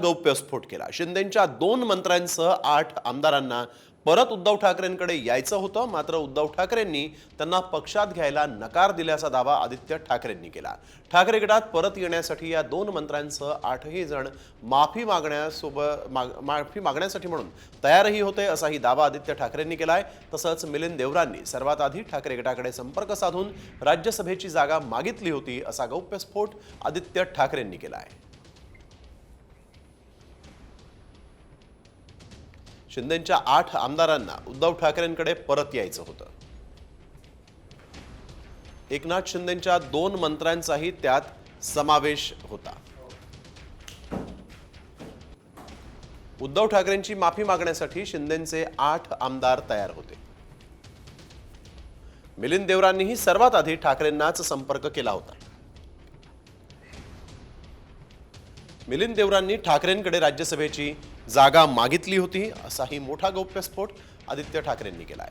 गौप्यस्फोट केला। शिंदेंच्या 2 मंत्र्यांसह 8 आमदारांना परत उद्धव ठाकरेंकडे यायचं होतं, मात्र उद्धव ठाकरेंनी त्यांना पक्षात घ्यायला नकार दिल्याचा दावा आदित्य ठाकरेंनी केला। ठाकरे गटात परत येण्यासाठी या 2 मंत्र्यांसह 8ही जण माफी मागण्यासाठी म्हणून तयारही होते, असाही दावा आदित्य ठाकरेंनी केलाय। तसंच मिलिंद देवरांनी सर्वात आधी ठाकरे गटाकडे संपर्क साधून राज्यसभेची जागा मागितली होती, असा गौप्यस्फोट आदित्य ठाकरेंनी केलाय। शिंदेंच्या 8 आमदारांना उद्धव ठाकरेंकडे परत यायचं होतं। एकनाथ शिंदेंच्या 2 मंत्र्यांचाही त्यात समावेश होता। उद्धव ठाकरेंची माफी मागण्यासाठी शिंदेंचे 8 आमदार तयार होते। मिलिंद देवरांनीही सर्वात आधी ठाकरेंनाच संपर्क केला होता। मिलिंद देवरांनी ठाकरेंकडे राज्यसभेची जागा मागितली होती, असाही मोठा गौप्यस्फोट आदित्य ठाकरेंनी केलाय।